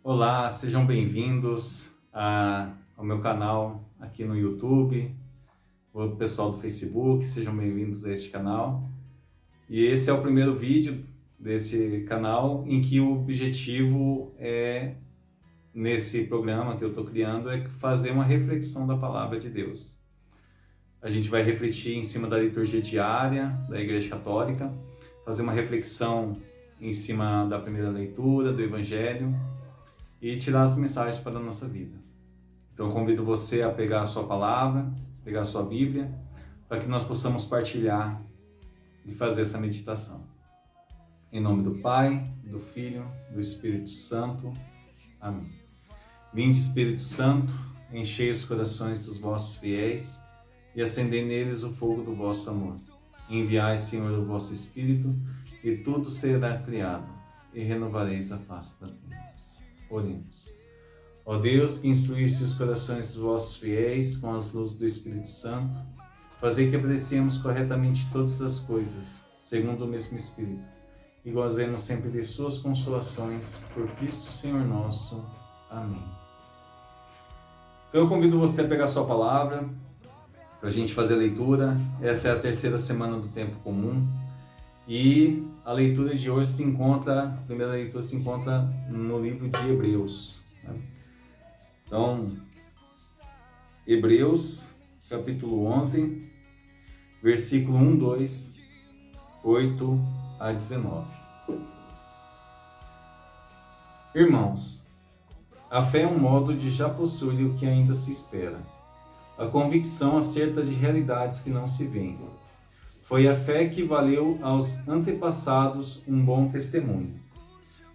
Olá, sejam bem-vindos ao meu canal aqui no YouTube, o pessoal do Facebook, sejam bem-vindos a este canal. E esse é o primeiro vídeo deste canal em que o objetivo nesse programa que eu estou criando, é fazer uma reflexão da Palavra de Deus. A gente vai refletir em cima da liturgia diária da Igreja Católica, fazer uma reflexão em cima da primeira leitura do Evangelho, e tirar as mensagens para a nossa vida. Então eu convido você a pegar a sua palavra, pegar a sua Bíblia, para que nós possamos partilhar e fazer essa meditação. Em nome do Pai, do Filho, do Espírito Santo. Amém. Vinde, Espírito Santo, enchei os corações dos vossos fiéis e acendei neles o fogo do vosso amor. Enviai, Senhor, o vosso Espírito, e tudo será criado, e renovareis a face da terra. Oremos. Ó Deus, que instruísse os corações dos vossos fiéis com as luzes do Espírito Santo, fazei que apreciemos corretamente todas as coisas, segundo o mesmo Espírito, e gozemos sempre de suas consolações, por Cristo Senhor nosso. Amém. Então eu convido você a pegar a sua palavra, para a gente fazer a leitura. Essa é a terceira semana do tempo comum. E a leitura de hoje a primeira leitura se encontra no livro de Hebreus. Então, Hebreus, capítulo 11, versículo 1, 2, 8 a 19. Irmãos, a fé é um modo de já possuir o que ainda se espera, a convicção acerca de realidades que não se veem. Foi a fé que valeu aos antepassados um bom testemunho.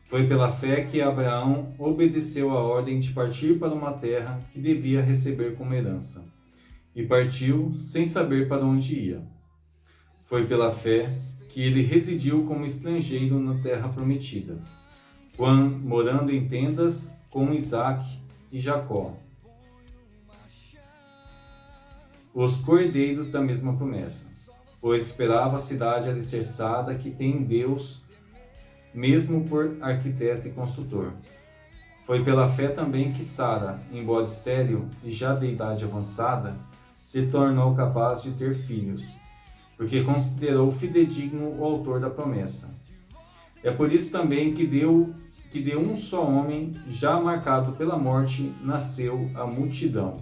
Foi pela fé que Abraão obedeceu a ordem de partir para uma terra que devia receber como herança, e partiu sem saber para onde ia. Foi pela fé que ele residiu como estrangeiro na terra prometida, morando em tendas com Isaque e Jacó, os cordeiros da mesma promessa, pois esperava a cidade alicerçada que tem Deus, mesmo por arquiteto e construtor. Foi pela fé também que Sara, embora estéril e já de idade avançada, se tornou capaz de ter filhos, porque considerou fidedigno o autor da promessa. É por isso também que de um só homem, já marcado pela morte, nasceu a multidão,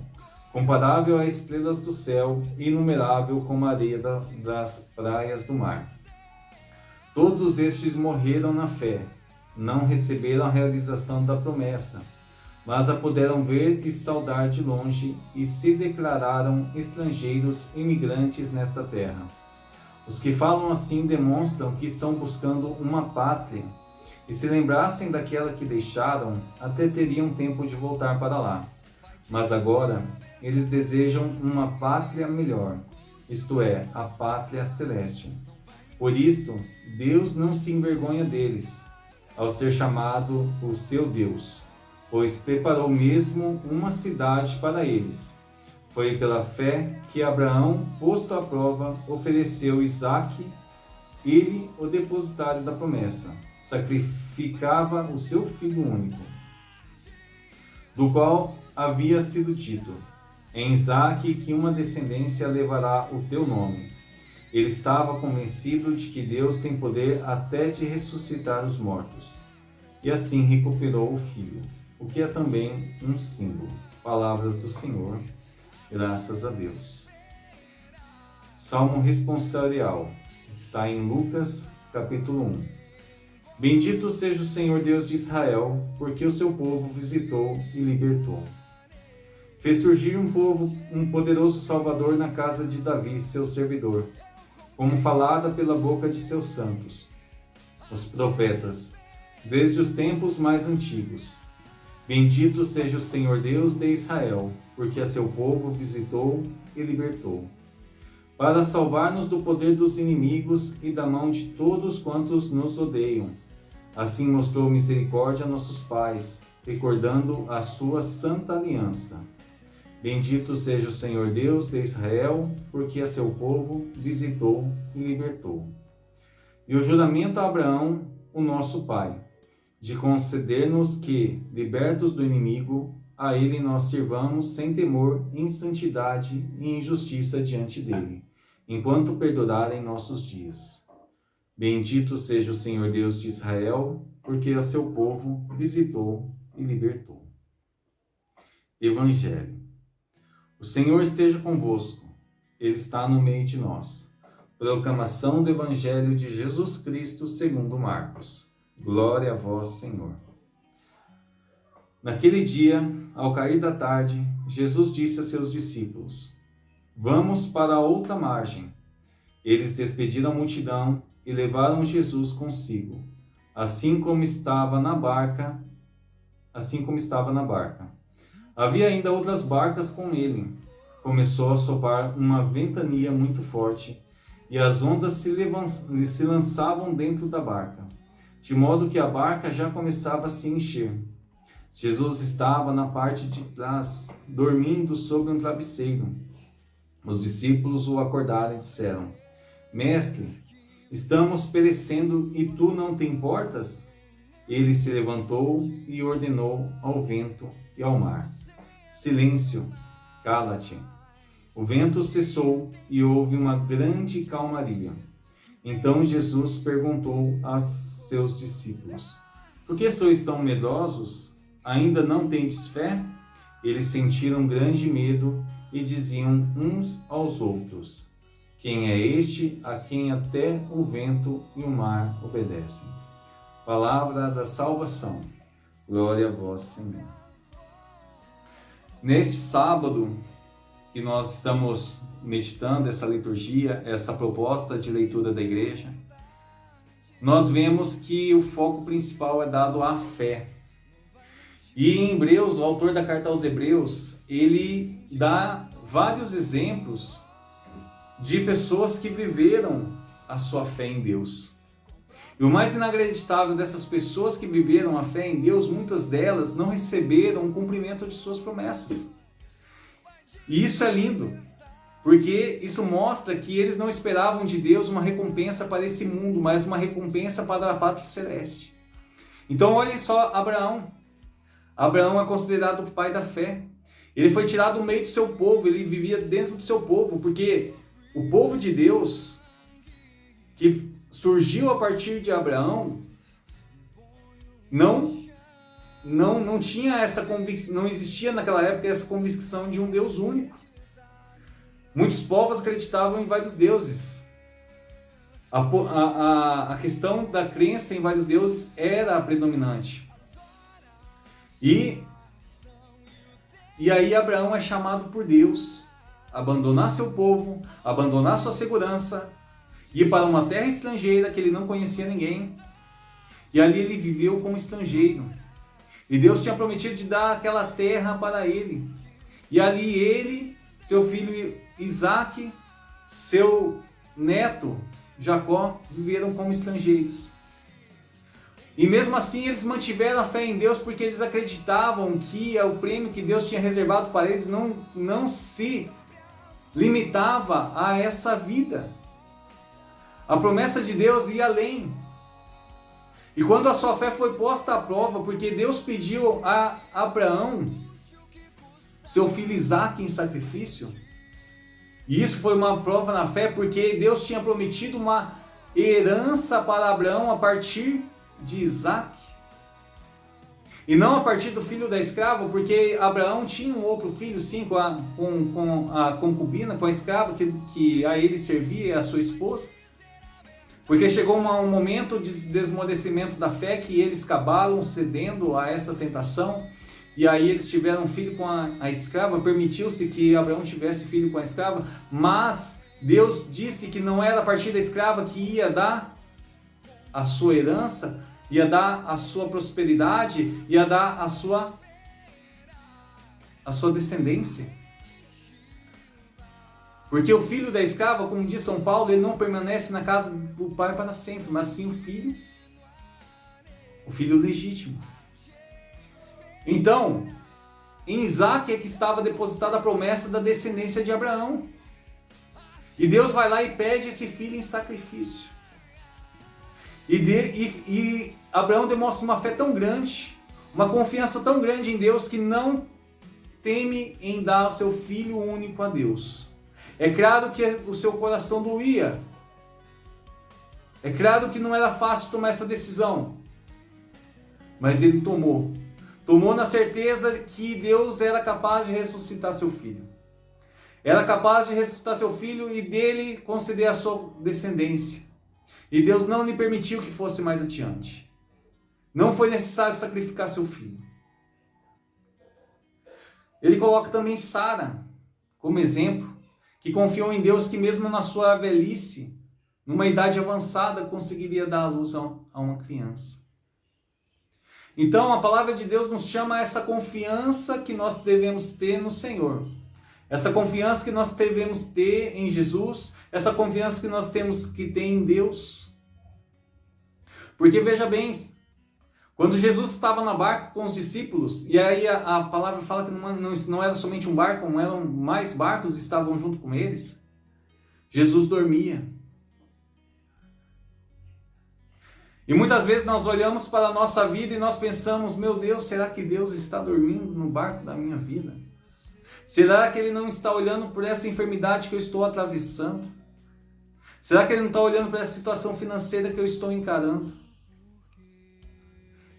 comparável às estrelas do céu, inumerável como a areia das praias do mar. Todos estes morreram na fé, não receberam a realização da promessa, mas a puderam ver e saudar de longe, e se declararam estrangeiros imigrantes nesta terra. Os que falam assim demonstram que estão buscando uma pátria, e se lembrassem daquela que deixaram, até teriam tempo de voltar para lá. Mas agora eles desejam uma pátria melhor, isto é, a pátria celeste. Por isto, Deus não se envergonha deles, ao ser chamado o seu Deus, pois preparou mesmo uma cidade para eles. Foi pela fé que Abraão, posto à prova, ofereceu Isaque, ele, o depositário da promessa, sacrificava o seu filho único, do qual havia sido dito: em Isaque que uma descendência levará o teu nome. Ele estava convencido de que Deus tem poder até de ressuscitar os mortos. E assim recuperou o filho, o que é também um símbolo. Palavras do Senhor, graças a Deus. Salmo responsorial, está em Lucas, capítulo 1. Bendito seja o Senhor Deus de Israel, porque o seu povo visitou e libertou. Fez surgir um poderoso Salvador na casa de Davi, seu servidor, como falada pela boca de seus santos, os profetas, desde os tempos mais antigos. Bendito seja o Senhor Deus de Israel, porque a seu povo visitou e libertou, para salvar-nos do poder dos inimigos e da mão de todos quantos nos odeiam. Assim mostrou misericórdia a nossos pais, recordando a sua santa aliança. Bendito seja o Senhor Deus de Israel, porque a seu povo visitou e libertou. E o juramento a Abraão, o nosso pai, de conceder-nos que, libertos do inimigo, a ele nós sirvamos sem temor, em santidade e em justiça diante dele, enquanto perdurarem nossos dias. Bendito seja o Senhor Deus de Israel, porque a seu povo visitou e libertou. Evangelho. O Senhor esteja convosco, Ele está no meio de nós. Proclamação do Evangelho de Jesus Cristo segundo Marcos. Glória a vós, Senhor. Naquele dia, ao cair da tarde, Jesus disse a seus discípulos: Vamos para a outra margem. Eles despediram a multidão e levaram Jesus consigo, assim como estava na barca. Havia ainda outras barcas com ele. Começou a soprar uma ventania muito forte, e as ondas se lançavam dentro da barca, de modo que a barca já começava a se encher. Jesus estava na parte de trás, dormindo sobre um travesseiro. Os discípulos o acordaram e disseram: Mestre, estamos perecendo e tu não te importas? Ele se levantou e ordenou ao vento e ao mar: Silêncio, cala-te. O vento cessou e houve uma grande calmaria. Então Jesus perguntou a seus discípulos: Por que sois tão medrosos? Ainda não tendes fé? Eles sentiram grande medo e diziam uns aos outros: Quem é este a quem até o vento e o mar obedecem? Palavra da salvação. Glória a vós, Senhor. Neste sábado que nós estamos meditando essa liturgia, essa proposta de leitura da igreja, nós vemos que o foco principal é dado à fé. E em Hebreus, o autor da carta aos Hebreus, ele dá vários exemplos de pessoas que viveram a sua fé em Deus. E o mais inacreditável dessas pessoas que viveram a fé em Deus, muitas delas não receberam o cumprimento de suas promessas. E isso é lindo, porque isso mostra que eles não esperavam de Deus uma recompensa para esse mundo, mas uma recompensa para a pátria celeste. Então olhem só Abraão. Abraão é considerado o pai da fé. Ele foi tirado do meio do seu povo, ele vivia dentro do seu povo, porque o povo de Deus, que surgiu a partir de Abraão, não tinha essa convicção, não existia naquela época essa convicção de um Deus único. Muitos povos acreditavam em vários deuses. A questão da crença em vários deuses era a predominante. E aí Abraão é chamado por Deus a abandonar seu povo, abandonar sua segurança, ir para uma terra estrangeira que ele não conhecia ninguém. E ali ele viveu como estrangeiro. E Deus tinha prometido de dar aquela terra para ele. E ali ele, seu filho Isaac, seu neto Jacó, viveram como estrangeiros. E mesmo assim eles mantiveram a fé em Deus, porque eles acreditavam que o prêmio que Deus tinha reservado para eles não se limitava a essa vida. A promessa de Deus ia além. E quando a sua fé foi posta à prova, porque Deus pediu a Abraão seu filho Isaac em sacrifício, e isso foi uma prova na fé, porque Deus tinha prometido uma herança para Abraão a partir de Isaac, e não a partir do filho da escrava, porque Abraão tinha um outro filho, sim, com a concubina, com a escrava que a ele servia, a sua esposa. Porque chegou um momento de desmorecimento da fé que eles acabaram cedendo a essa tentação, e aí eles tiveram um filho com a escrava. Permitiu-se que Abraão tivesse filho com a escrava, mas Deus disse que não era a partir da escrava que ia dar a sua herança, ia dar a sua prosperidade, ia dar a sua descendência. Porque o filho da escrava, como diz São Paulo, ele não permanece na casa do pai para sempre, mas sim o filho legítimo. Então, em Isaac é que estava depositada a promessa da descendência de Abraão. E Deus vai lá e pede esse filho em sacrifício. E Abraão demonstra uma fé tão grande, uma confiança tão grande em Deus, que não teme em dar o seu filho único a Deus. É claro que o seu coração doía. É claro que não era fácil tomar essa decisão. Mas ele tomou. Tomou na certeza que Deus era capaz de ressuscitar seu filho. Era capaz de ressuscitar seu filho e dele conceder a sua descendência. E Deus não lhe permitiu que fosse mais adiante. Não foi necessário sacrificar seu filho. Ele coloca também Sara como exemplo, que confiou em Deus que mesmo na sua velhice, numa idade avançada, conseguiria dar à luz a uma criança. Então a palavra de Deus nos chama a essa confiança que nós devemos ter no Senhor. Essa confiança que nós devemos ter em Jesus, essa confiança que nós temos que ter em Deus. Porque veja bem, quando Jesus estava na barca com os discípulos, e aí a palavra fala que não era somente um barco, não eram mais barcos que estavam junto com eles, Jesus dormia. E muitas vezes nós olhamos para a nossa vida e nós pensamos, meu Deus, será que Deus está dormindo no barco da minha vida? Será que Ele não está olhando por essa enfermidade que eu estou atravessando? Será que Ele não está olhando para essa situação financeira que eu estou encarando?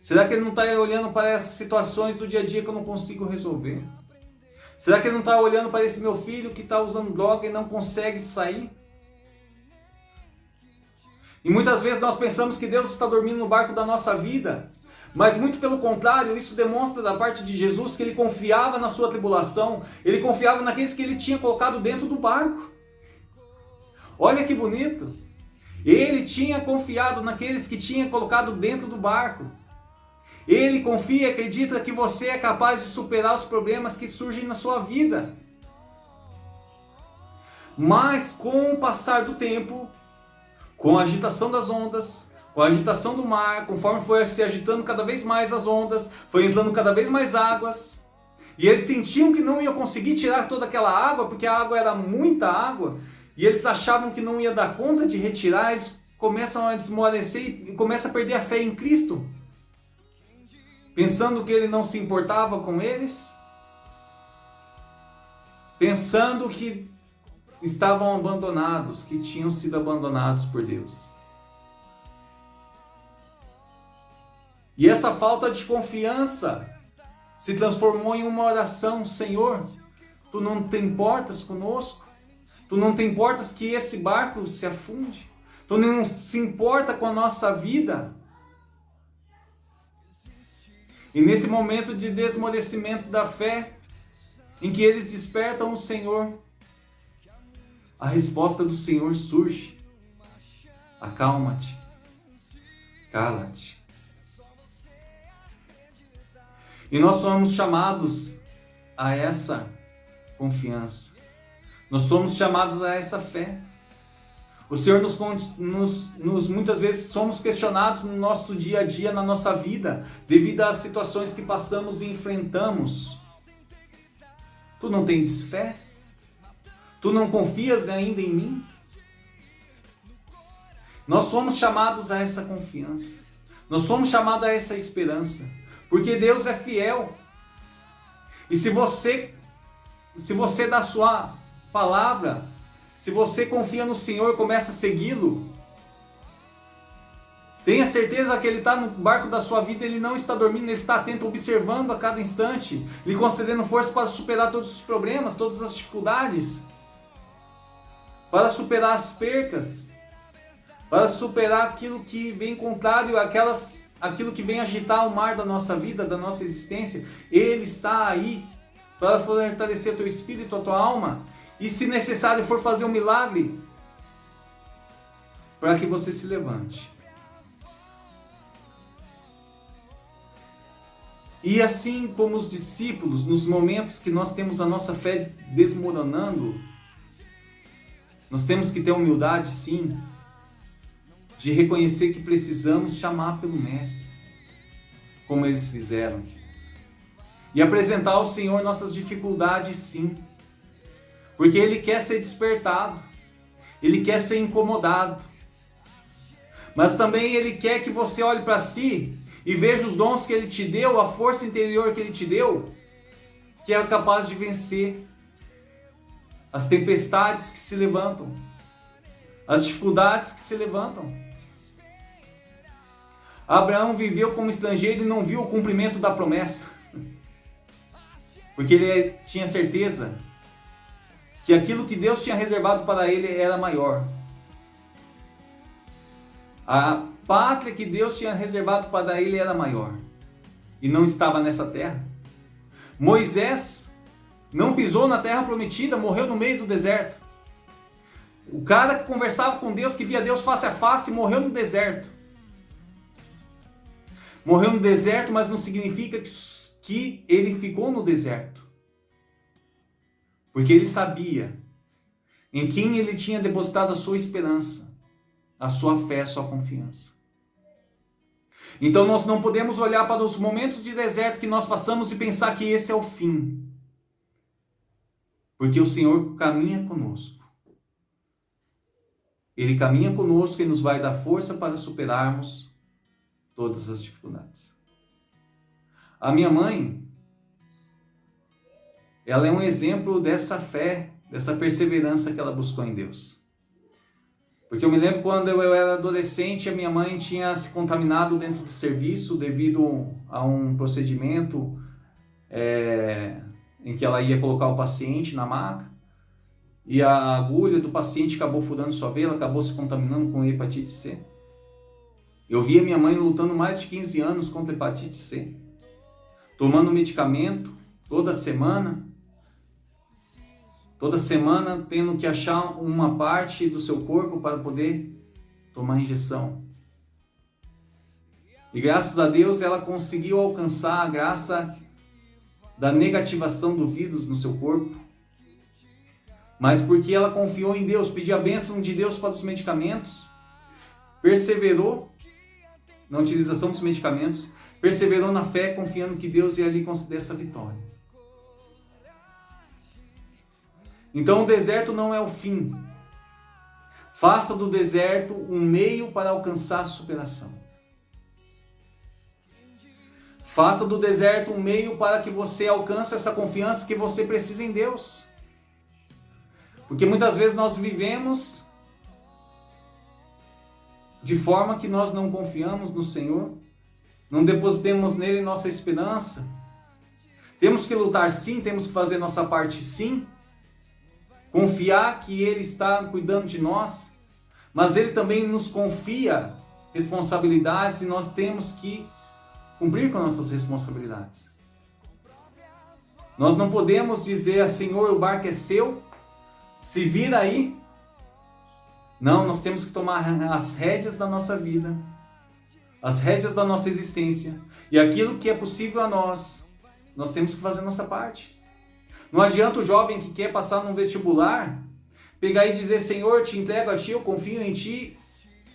Será que Ele não está olhando para essas situações do dia a dia que eu não consigo resolver? Será que Ele não está olhando para esse meu filho que está usando droga e não consegue sair? E muitas vezes nós pensamos que Deus está dormindo no barco da nossa vida, mas muito pelo contrário, isso demonstra da parte de Jesus que Ele confiava na sua tribulação, Ele confiava naqueles que Ele tinha colocado dentro do barco. Olha que bonito! Ele tinha confiado naqueles que tinha colocado dentro do barco. Ele confia e acredita que você é capaz de superar os problemas que surgem na sua vida. Mas com o passar do tempo, com a agitação das ondas, com a agitação do mar, conforme foi se agitando cada vez mais as ondas, foi entrando cada vez mais águas, e eles sentiam que não iam conseguir tirar toda aquela água, porque a água era muita água, e eles achavam que não ia dar conta de retirar, eles começam a desmorecer e começam a perder a fé em Cristo, pensando que Ele não se importava com eles, pensando que estavam abandonados, que tinham sido abandonados por Deus. E essa falta de confiança se transformou em uma oração: Senhor, Tu não te importas conosco? Tu não te importas que esse barco se afunde? Tu não se importa com a nossa vida? E nesse momento de desmorecimento da fé, em que eles despertam o Senhor, a resposta do Senhor surge: acalma-te, cala-te. E nós somos chamados a essa confiança. Nós somos chamados a essa fé. O Senhor muitas vezes somos questionados no nosso dia a dia, na nossa vida, devido às situações que passamos e enfrentamos. Tu não tens fé? Tu não confias ainda em mim? Nós somos chamados a essa confiança. Nós somos chamados a essa esperança. Porque Deus é fiel. E se você dá sua palavra, se você confia no Senhor e começa a segui-lo, tenha certeza que Ele está no barco da sua vida, Ele não está dormindo, Ele está atento, observando a cada instante, lhe concedendo força para superar todos os problemas, todas as dificuldades, para superar as percas, para superar aquilo que vem contrário, aquilo que vem agitar o mar da nossa vida, da nossa existência. Ele está aí para fortalecer o teu espírito, a tua alma, e se necessário for fazer um milagre, para que você se levante. E assim como os discípulos, nos momentos que nós temos a nossa fé desmoronando, nós temos que ter humildade, sim, de reconhecer que precisamos chamar pelo Mestre, como eles fizeram, e apresentar ao Senhor nossas dificuldades, sim, porque Ele quer ser despertado, Ele quer ser incomodado, Mas também Ele quer que você olhe para si e veja os dons que Ele te deu, a força interior que Ele te deu, que é capaz de vencer as tempestades que se levantam, as dificuldades que se levantam. Abraão viveu como estrangeiro e não viu o cumprimento da promessa, porque ele tinha certeza que aquilo que Deus tinha reservado para ele era maior. A pátria que Deus tinha reservado para ele era maior e não estava nessa terra. Moisés não pisou na terra prometida, morreu no meio do deserto. O cara que conversava com Deus, que via Deus face a face, morreu no deserto. Morreu no deserto, mas não significa que ele ficou no deserto. Porque ele sabia em quem ele tinha depositado a sua esperança, a sua fé, a sua confiança. Então nós não podemos olhar para os momentos de deserto que nós passamos e pensar que esse é o fim. Porque o Senhor caminha conosco. Ele caminha conosco e nos vai dar força para superarmos todas as dificuldades. A minha mãe, ela é um exemplo dessa fé, dessa perseverança que ela buscou em Deus. Porque eu me lembro quando eu era adolescente, a minha mãe tinha se contaminado dentro do serviço devido a um procedimento em que ela ia colocar o paciente na maca e a agulha do paciente acabou furando sua veia, ela acabou se contaminando com hepatite C. Eu via minha mãe lutando mais de 15 anos contra a hepatite C, tomando medicamento toda semana tendo que achar uma parte do seu corpo para poder tomar injeção. E graças a Deus ela conseguiu alcançar a graça da negativação do vírus no seu corpo, mas porque ela confiou em Deus, pediu a bênção de Deus para os medicamentos, perseverou na utilização dos medicamentos, perseverou na fé, confiando que Deus ia lhe conceder essa vitória. Então o deserto não é o fim. Faça do deserto um meio para alcançar a superação. Faça do deserto um meio para que você alcance essa confiança que você precisa em Deus. Porque muitas vezes nós vivemos de forma que nós não confiamos no Senhor, não depositemos nele nossa esperança. Temos que lutar sim, temos que fazer nossa parte sim, confiar que Ele está cuidando de nós, mas Ele também nos confia responsabilidades e nós temos que cumprir com nossas responsabilidades. Nós não podemos dizer, Senhor, o barco é seu, se vira aí. Não, nós temos que tomar as rédeas da nossa vida, as rédeas da nossa existência, e aquilo que é possível a nós temos que fazer a nossa parte. Não adianta o jovem que quer passar num vestibular pegar e dizer, Senhor, te entrego a Ti, eu confio em Ti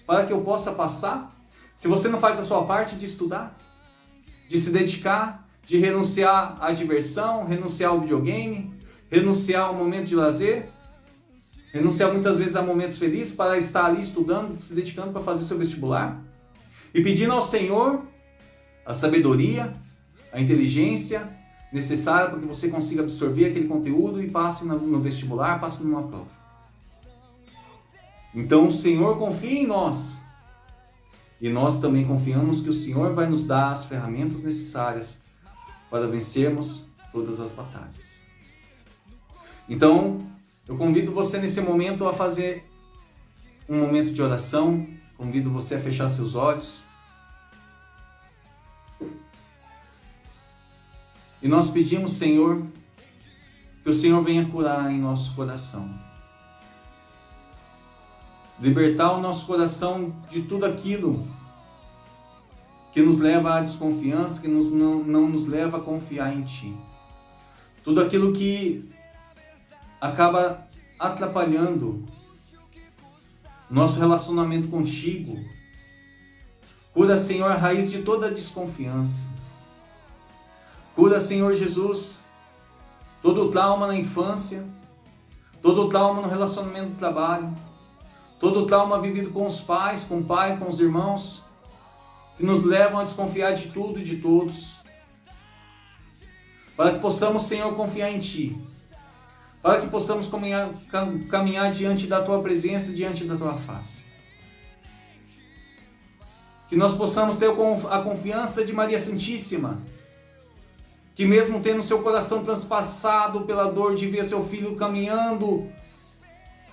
para que eu possa passar, se você não faz a sua parte de estudar, de se dedicar, de renunciar à diversão, renunciar ao videogame, renunciar ao momento de lazer, renunciar muitas vezes a momentos felizes para estar ali estudando, se dedicando para fazer seu vestibular e pedindo ao Senhor a sabedoria, a inteligência necessária para que você consiga absorver aquele conteúdo e passe no vestibular, passe numa prova. Então o Senhor confia em nós e nós também confiamos que o Senhor vai nos dar as ferramentas necessárias para vencermos todas as batalhas. Então eu convido você nesse momento a fazer um momento de oração, convido você a fechar seus olhos. E nós pedimos, Senhor, que o Senhor venha curar em nosso coração. Libertar o nosso coração de tudo aquilo que nos leva à desconfiança, que não nos leva a confiar em Ti. Tudo aquilo que acaba atrapalhando nosso relacionamento contigo. Cura, Senhor, a raiz de toda a desconfiança. Cura, Senhor Jesus, todo o trauma na infância, todo o trauma no relacionamento do trabalho, todo trauma vivido com os pais, com o pai, com os irmãos, que nos levam a desconfiar de tudo e de todos, para que possamos, Senhor, confiar em Ti, para que possamos caminhar diante da Tua presença, diante da Tua face. Que nós possamos ter a confiança de Maria Santíssima, que mesmo tendo seu coração transpassado pela dor de ver seu filho caminhando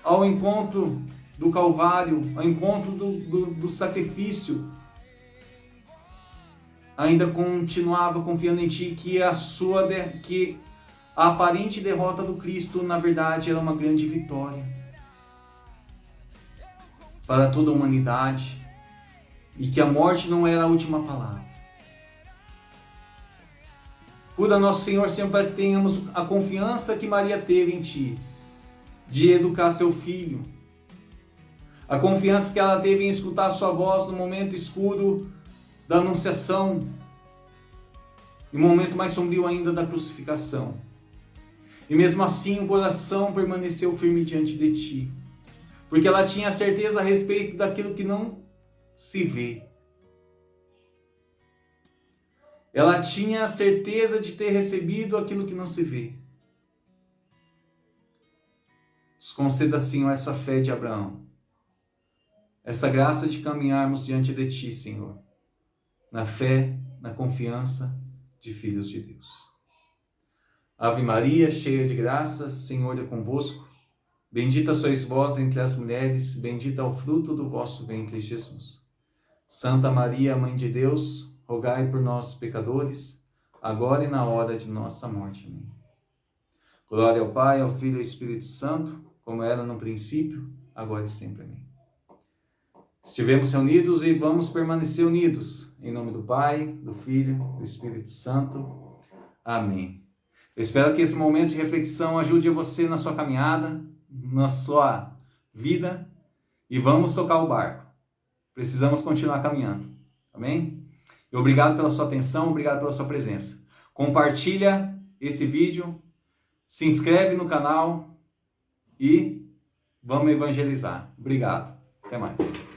ao encontro do Calvário, ao encontro do sacrifício, ainda continuava confiando em Ti, que a aparente derrota do Cristo, na verdade, era uma grande vitória para toda a humanidade, e que a morte não era a última palavra. Cura nosso Senhor, Senhor, para que tenhamos a confiança que Maria teve em Ti, de educar seu filho, a confiança que ela teve em escutar a sua voz no momento escuro da anunciação, e no momento mais sombrio ainda da crucificação. E mesmo assim o coração permaneceu firme diante de Ti, porque ela tinha certeza a respeito daquilo que não se vê. Ela tinha a certeza de ter recebido aquilo que não se vê. Nos conceda, Senhor, essa fé de Abraão, essa graça de caminharmos diante de Ti, Senhor, na fé, na confiança de filhos de Deus. Ave Maria, cheia de graça, Senhor é convosco. Bendita sois vós entre as mulheres, bendito é o fruto do vosso ventre, Jesus. Santa Maria, Mãe de Deus, rogai por nós, pecadores, agora e na hora de nossa morte. Amém. Glória ao Pai, ao Filho e ao Espírito Santo, como era no princípio, agora e sempre. Amém. Estivemos reunidos e vamos permanecer unidos. Em nome do Pai, do Filho, do Espírito Santo. Amém. Eu espero que esse momento de reflexão ajude você na sua caminhada, na sua vida, e vamos tocar o barco. Precisamos continuar caminhando. Amém? E obrigado pela sua atenção, obrigado pela sua presença. Compartilha esse vídeo, se inscreve no canal e vamos evangelizar. Obrigado. Até mais.